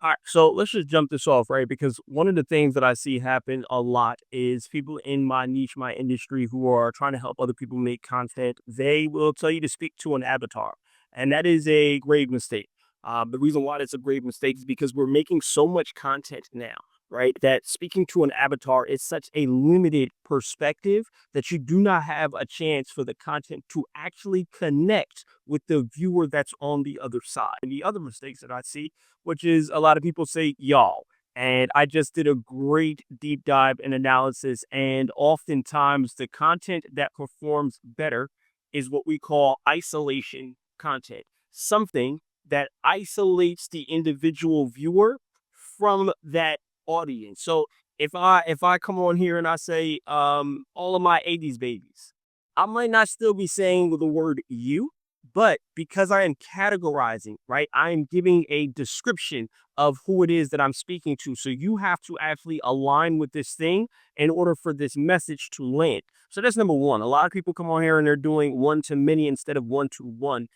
All right, so let's just jump this off, right? Because one of the things that I see happen a lot is people in my niche, my industry, who are trying to help other people make content. They will tell you to speak to an avatar, and that is a grave mistake. The reason why it's a grave mistake is because we're making so much content now, right? That speaking to an avatar is such a limited perspective that you do not have a chance for the content to actually connect with the viewer that's on the other side. And the other mistakes that I see, which is a lot of people say y'all. And I just did a great deep dive and analysis. And oftentimes, the content that performs better is what we call isolation content, something that isolates the individual viewer from that audience. So if I come on here and I say all of my 80s babies, I might not still be saying the word you, but because I am categorizing, right, I am giving a description of who it is that I'm speaking to. So you have to actually align with this thing in order for this message to land. So that's number one. A lot of people come on here and they're doing one to many instead of one to one.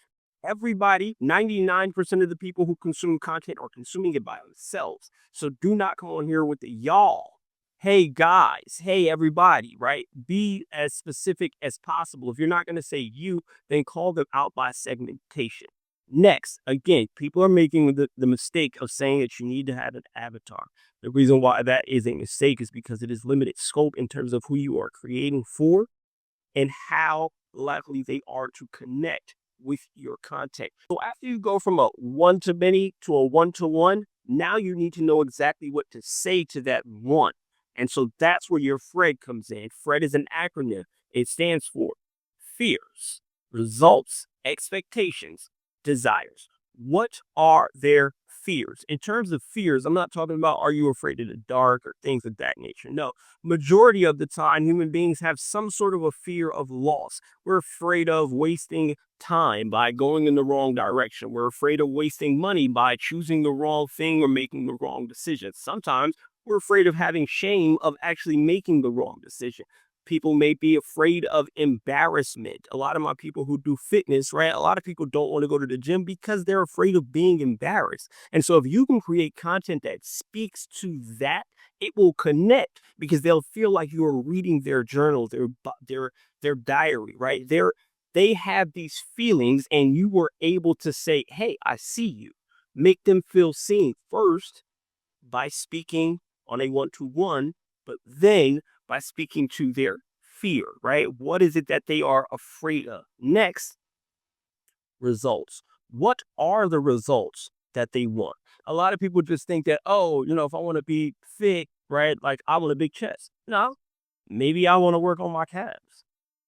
Everybody, 99% of the people who consume content are consuming it by themselves. So do not come on here with the y'all. Hey guys, hey everybody, right? Be as specific as possible. If you're not going to say you, then call them out by segmentation. Next, again, people are making the mistake of saying that you need to have an avatar. The reason why that is a mistake is because it is limited scope in terms of who you are creating for and how likely they are to connect with your content. So after you go from a one to many to a one to one, now you need to know exactly what to say to that one. And so that's where your FRED comes in. FRED is an acronym. It stands for fears, results, expectations, desires. What are their fears? In terms of fears, I'm not talking about are you afraid of the dark or things of that nature. No, majority of the time, human beings have some sort of a fear of loss. We're afraid of wasting time by going in the wrong direction. We're afraid of wasting money by choosing the wrong thing or making the wrong decision. Sometimes we're afraid of having shame of actually making the wrong decision. People may be afraid of embarrassment. A lot of my people who do fitness, right? A lot of people don't want to go to the gym because they're afraid of being embarrassed. And so if you can create content that speaks to that, it will connect because they'll feel like you are reading their journal, their diary, right? They have these feelings and you were able to say, "Hey, I see you." Make them feel seen first by speaking on a one to one, but then by speaking to their fear, right? What is it that they are afraid of? Next, results. What are the results that they want? A lot of people just think that, oh, if I want to be fit, right? Like I want a big chest. No, maybe I want to work on my calves,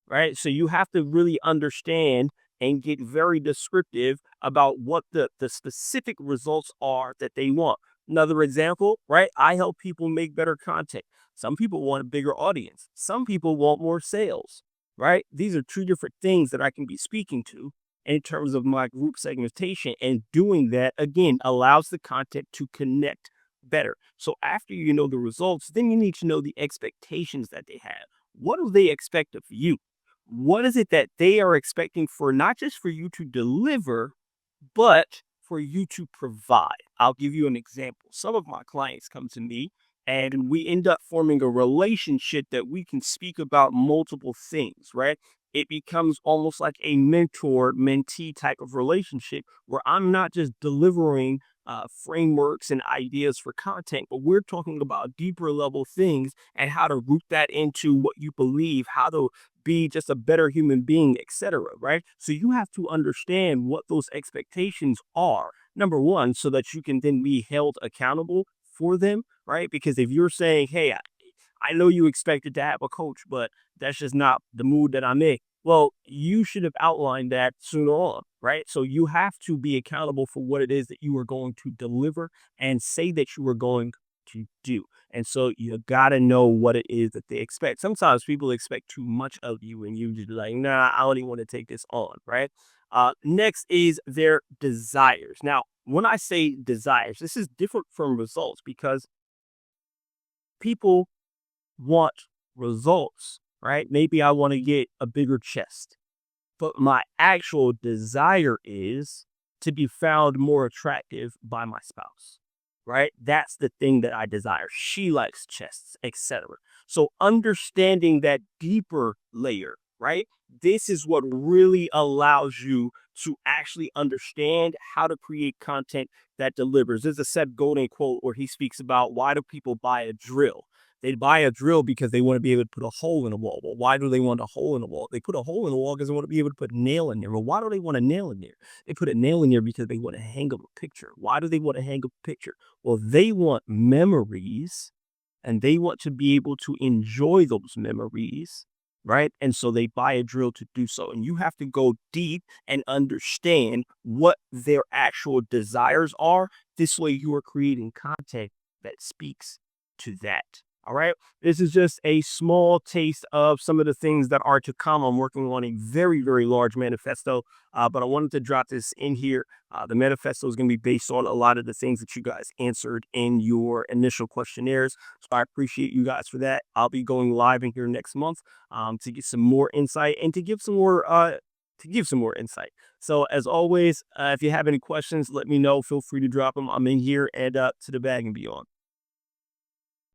right? So you have to really understand and get very descriptive about what the specific results are that they want. Another example, right? I help people make better content. Some people want a bigger audience. Some people want more sales, right? These are two different things that I can be speaking to in terms of my group segmentation. And doing that, again, allows the content to connect better. So after you know the results, then you need to know the expectations that they have. What do they expect of you? What is it that they are expecting for not just for you to deliver, but for you to provide? I'll give you an example. Some of my clients come to me and we end up forming a relationship that we can speak about multiple things, right? It becomes almost like a mentor mentee type of relationship where I'm not just delivering frameworks and ideas for content, but we're talking about deeper level things and how to root that into what you believe, how to be just a better human being, etc. Right? So you have to understand what those expectations are. Number one, so that you can then be held accountable for them, right? Because if you're saying, "Hey, I know you expected to have a coach, but that's just not the mood that I'm in." Well, you should have outlined that sooner on, right? So you have to be accountable for what it is that you are going to deliver and say that you are going to do. And so you got to know what it is that they expect. Sometimes people expect too much of you and you just like, nah, I don't even want to take this on, right? Next is their desires. Now, when I say desires, this is different from results because people want results, right? Maybe I want to get a bigger chest, but my actual desire is to be found more attractive by my spouse, right? That's the thing that I desire. She likes chests, etc. So understanding that deeper layer, right? This is what really allows you to actually understand how to create content that delivers. There's a Seth Godin quote where he speaks about, why do people buy a drill? They buy a drill because they want to be able to put a hole in a wall. Well, why do they want a hole in the wall? They put a hole in the wall because they want to be able to put a nail in there. Well, why do they want a nail in there? They put a nail in there because they want to hang up a picture. Why do they want to hang up a picture? Well, they want memories, and they want to be able to enjoy those memories, right? And so they buy a drill to do so. And you have to go deep and understand what their actual desires are. This way, you are creating content that speaks to that. All right. This is just a small taste of some of the things that are to come. I'm working on a very, very large manifesto, but I wanted to drop this in here. The manifesto is going to be based on a lot of the things that you guys answered in your initial questionnaires. So I appreciate you guys for that. I'll be going live in here next month to get some more insight and to give some more insight. So as always, if you have any questions, let me know. Feel free to drop them. I'm in here and to the bag and beyond.